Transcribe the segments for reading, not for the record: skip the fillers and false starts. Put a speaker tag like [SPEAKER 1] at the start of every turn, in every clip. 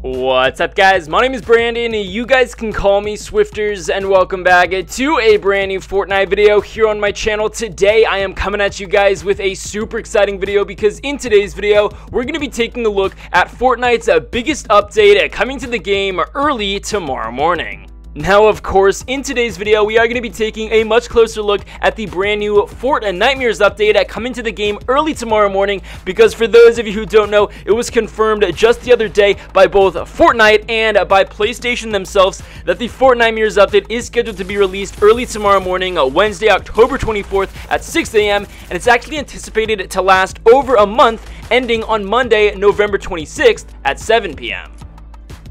[SPEAKER 1] What's up, guys? My name is Brandon. You guys can call me Swifterrs, and welcome back to a brand new Fortnite video here on my channel. Today I am coming at you guys with a super exciting video because in today's video we're going to be taking a look at Fortnite's biggest update coming to the game early tomorrow morning. Now, of course, in today's video, we are going to be taking a much closer look at the brand new Fortnitemares update coming to the game early tomorrow morning, because for those of you who don't know, it was confirmed just the other day by both Fortnite and by PlayStation themselves that the Fortnitemares update is scheduled to be released early tomorrow morning, Wednesday, October 24th at 6 a.m., and it's actually anticipated to last over a month, ending on Monday, November 26th at 7 p.m.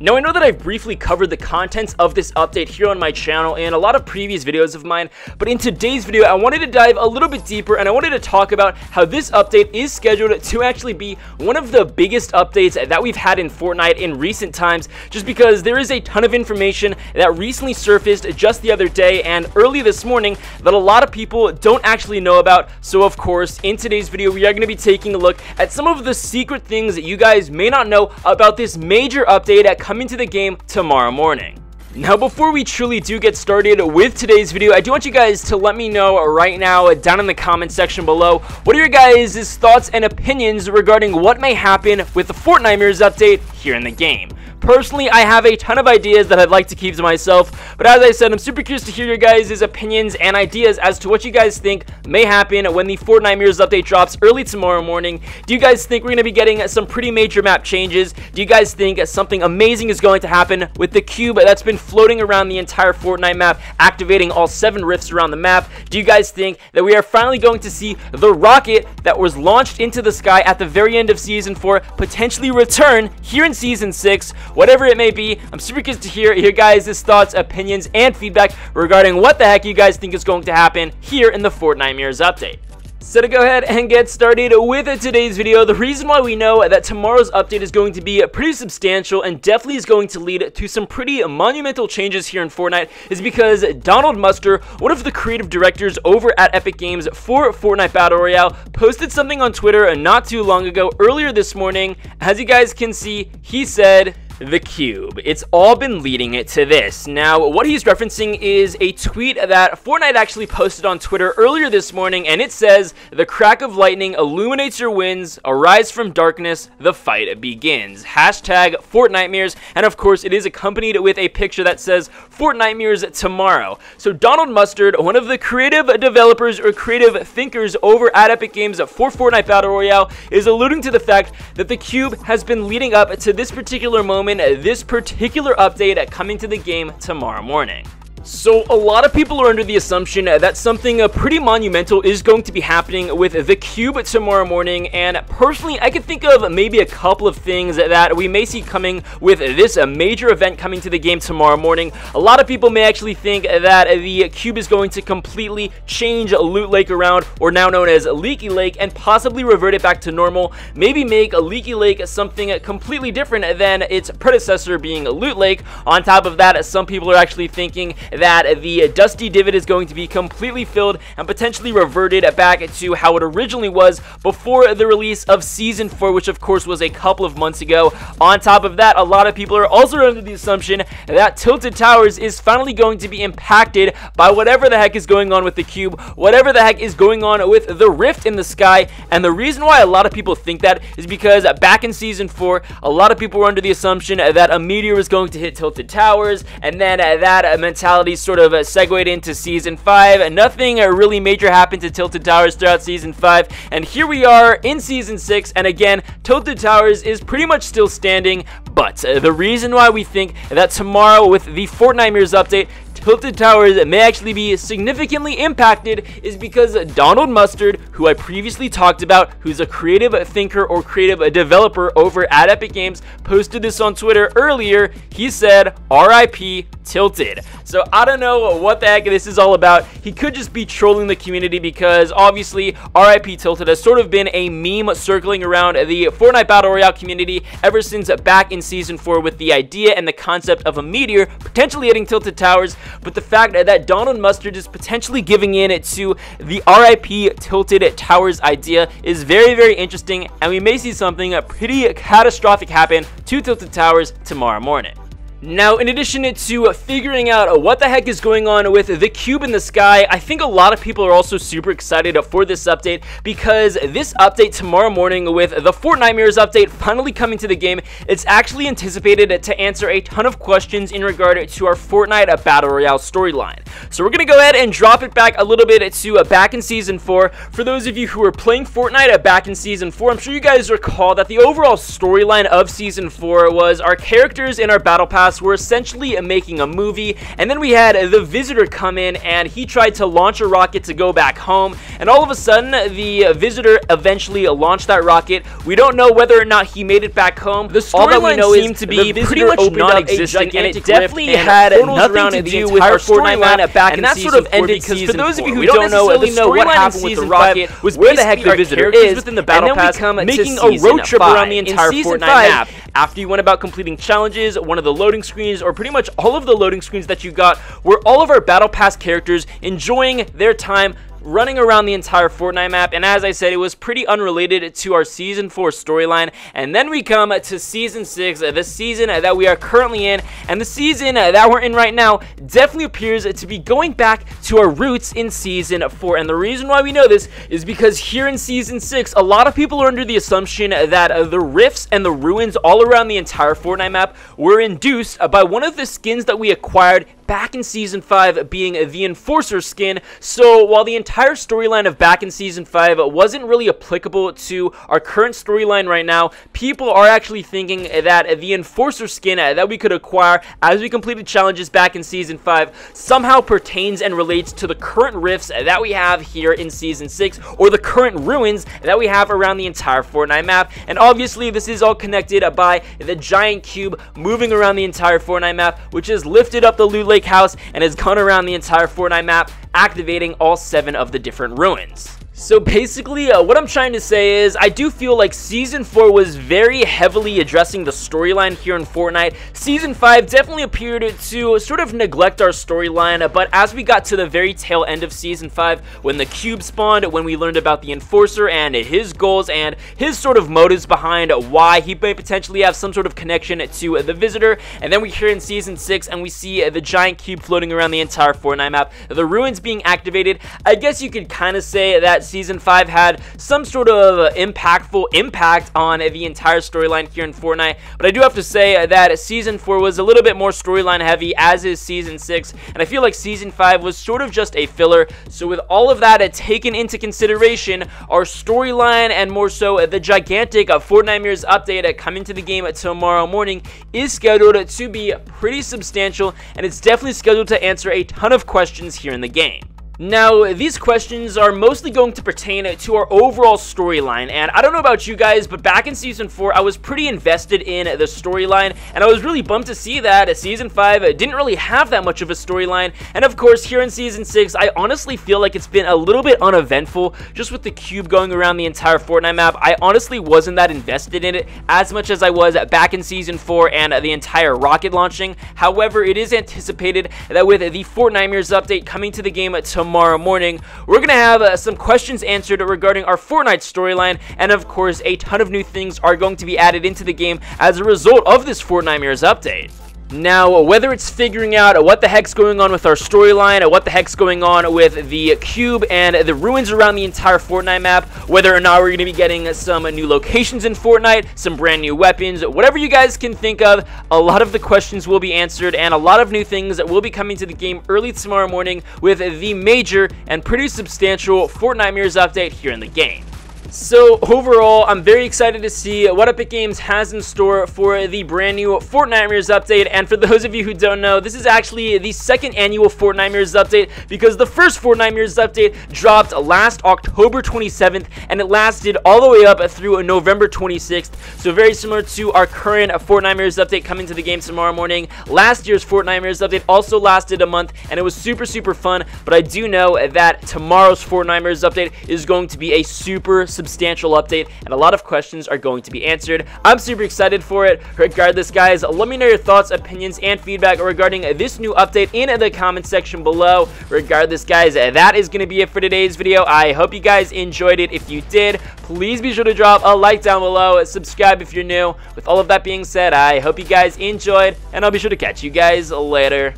[SPEAKER 1] Now, I know that I've briefly covered the contents of this update here on my channel and a lot of previous videos of mine, but in today's video, I wanted to dive a little bit deeper and I wanted to talk about how this update is scheduled to actually be one of the biggest updates that we've had in Fortnite in recent times, just because there is a ton of information that recently surfaced just the other day and early this morning that a lot of people don't actually know about. So, of course, in today's video, we are going to be taking a look at some of the secret things that you guys may not know about this major update coming to the game tomorrow morning. Now, before we truly do get started with today's video, I do want you guys to let me know right now down in the comment section below, what are your guys' thoughts and opinions regarding what may happen with the Fortnitemares update here in the game. Personally, I have a ton of ideas that I'd like to keep to myself, but as I said, I'm super curious to hear your guys' opinions and ideas as to what you guys think may happen when the Fortnitemares update drops early tomorrow morning. Do you guys think we're going to be getting some pretty major map changes? Do you guys think something amazing is going to happen with the cube that's been floating around the entire Fortnite map, activating all 7 rifts around the map? Do you guys think that we are finally going to see the rocket that was launched into the sky at the very end of Season 4 potentially return here in Season 6? Whatever it may be, I'm super curious to hear your guys' thoughts, opinions, and feedback regarding what the heck you guys think is going to happen here in the Fortnitemares update. So to go ahead and get started with today's video, the reason why we know that tomorrow's update is going to be pretty substantial and definitely is going to lead to some pretty monumental changes here in Fortnite is because Donald Muster, one of the creative directors over at Epic Games for Fortnite Battle Royale, posted something on Twitter not too long ago, earlier this morning. As you guys can see, he said, "The cube. It's all been leading it to this." Now, what he's referencing is a tweet that Fortnite actually posted on Twitter earlier this morning, and it says, "The crack of lightning illuminates your winds, arise from darkness, the fight begins. Hashtag Fortnitemares," and of course, it is accompanied with a picture that says Fortnitemares tomorrow. So Donald Mustard, one of the creative developers or creative thinkers over at Epic Games for Fortnite Battle Royale, is alluding to the fact that the cube has been leading up to this particular moment, this particular update coming to the game tomorrow morning. So a lot of people are under the assumption that something pretty monumental is going to be happening with the cube tomorrow morning, and personally I could think of maybe a couple of things that we may see coming with this major event coming to the game tomorrow morning. A lot of people may actually think that the cube is going to completely change Loot Lake around, or now known as Leaky Lake, and possibly revert it back to normal. Maybe make a Leaky Lake something completely different than its predecessor being Loot Lake. On top of that, some people are actually thinking that the Dusty Divot is going to be completely filled and potentially reverted back to how it originally was before the release of Season 4, which of course was a couple of months ago. On top of that, a lot of people are also under the assumption that Tilted Towers is finally going to be impacted by whatever the heck is going on with the cube, whatever the heck is going on with the rift in the sky. And the reason why a lot of people think that is because back in Season 4, a lot of people were under the assumption that a meteor was going to hit Tilted Towers, and then that mentality sort of segued into Season 5, and nothing really major happened to Tilted Towers throughout Season 5, and here we are in Season 6, and again, Tilted Towers is pretty much still standing. But the reason why we think that tomorrow with the Fortnitemares update, Tilted Towers may actually be significantly impacted is because Donald Mustard, who I previously talked about, who's a creative thinker or creative developer over at Epic Games, posted this on Twitter earlier. He said, "RIP Tilted." So I don't know what the heck this is all about. He could just be trolling the community, because obviously RIP Tilted has sort of been a meme circling around the Fortnite Battle Royale community ever since back in Season 4 with the idea and the concept of a meteor potentially hitting Tilted Towers. but the fact that Donald Mustard is potentially giving in to the RIP Tilted Towers idea is very, very interesting, and we may see something pretty catastrophic happen to Tilted Towers tomorrow morning. Now, in addition to figuring out what the heck is going on with the cube in the sky, I think a lot of people are also super excited for this update, because this update tomorrow morning with the Fortnitemares update finally coming to the game, it's actually anticipated to answer a ton of questions in regard to our Fortnite Battle Royale storyline. So we're going to go ahead and drop it back a little bit to back in Season 4. For those of you who were playing Fortnite back in Season 4, I'm sure you guys recall that the overall storyline of Season 4 was our characters in our Battle Pass were essentially making a movie, and then we had the Visitor come in, and he tried to launch a rocket to go back home, and all of a sudden the Visitor eventually launched that rocket. We don't know whether or not he made it back home. The storyline seemed to be pretty much non-existent, and it definitely had nothing to do with our storyline back in Season 4, because for those of you who don't know, the storyline in Season 5 was where the heck the Visitor is within the Battle Pass, making a road trip around the entire Fortnite map. After you went about completing challenges, one of the loading screens, or pretty much all of the loading screens that you got, were all of our Battle Pass characters enjoying their time running around the entire Fortnite map. And as I said, it was pretty unrelated to our Season 4 storyline. And then we come to Season 6, the season that we are currently in, and the season that we're in right now definitely appears to be going back to our roots in Season 4. And the reason why we know this is because here in Season 6, a lot of people are under the assumption that the rifts and the ruins all around the entire Fortnite map were induced by one of the skins that we acquired back in Season 5, being the Enforcer skin. So while the entire storyline of back in Season 5 wasn't really applicable to our current storyline right now, people are actually thinking that the Enforcer skin that we could acquire as we completed challenges back in Season 5 somehow pertains and relates to the current rifts that we have here in Season 6, or the current ruins that we have around the entire Fortnite map. And obviously this is all connected by the giant cube moving around the entire Fortnite map, which has lifted up the loot lake house and has gone around the entire Fortnite map, activating all 7 of the different ruins. So basically, what I'm trying to say is, I do feel like Season 4 was very heavily addressing the storyline here in Fortnite. Season 5 definitely appeared to sort of neglect our storyline, but as we got to the very tail end of Season 5, when the cube spawned, when we learned about the Enforcer and his goals and his sort of motives behind why he may potentially have some sort of connection to the Visitor, and then we hear in Season 6 and we see the giant cube floating around the entire Fortnite map, the ruins being activated, I guess you could kind of say that Season 5 had some sort of impactful impact on the entire storyline here in Fortnite. But I do have to say that Season 4 was a little bit more storyline heavy, as is Season 6, and I feel like Season 5 was sort of just a filler. So with all of that taken into consideration, our storyline, and more so the gigantic Fortnitemares update coming to the game tomorrow morning, is scheduled to be pretty substantial, and it's definitely scheduled to answer a ton of questions here in the game. Now, these questions are mostly going to pertain to our overall storyline, and I don't know about you guys, but back in Season 4, I was pretty invested in the storyline, and I was really bummed to see that Season 5 didn't really have that much of a storyline. And of course, here in Season 6, I honestly feel like it's been a little bit uneventful, just with the cube going around the entire Fortnite map. I honestly wasn't that invested in it as much as I was back in Season 4 and the entire rocket launching. However, it is anticipated that with the Fortnitemares update coming to the game tomorrow morning, we're gonna have some questions answered regarding our Fortnite storyline, and of course a ton of new things are going to be added into the game as a result of this Fortnitemares update. Now, whether it's figuring out what the heck's going on with our storyline, what the heck's going on with the cube and the ruins around the entire Fortnite map, whether or not we're going to be getting some new locations in Fortnite, some brand new weapons, whatever you guys can think of, a lot of the questions will be answered, and a lot of new things will be coming to the game early tomorrow morning with the major and pretty substantial Fortnitemares update here in the game. So overall, I'm very excited to see what Epic Games has in store for the brand new Fortnitemares update. And for those of you who don't know, this is actually the second annual Fortnitemares update, because the first Fortnitemares update dropped last October 27th and it lasted all the way up through November 26th. So very similar to our current Fortnitemares update coming to the game tomorrow morning. Last year's Fortnitemares update also lasted a month and it was super fun, but I do know that tomorrow's Fortnitemares update is going to be a super substantial substantial update, and a lot of questions are going to be answered. I'm super excited for it. Regardless, guys, let me know your thoughts, opinions, and feedback regarding this new update in the comment section below. Regardless, guys, that is going to be it for today's video. I hope you guys enjoyed it. If you did, please be sure to drop a like down below, subscribe if you're new. With all of that being said, I hope you guys enjoyed, and I'll be sure to catch you guys later.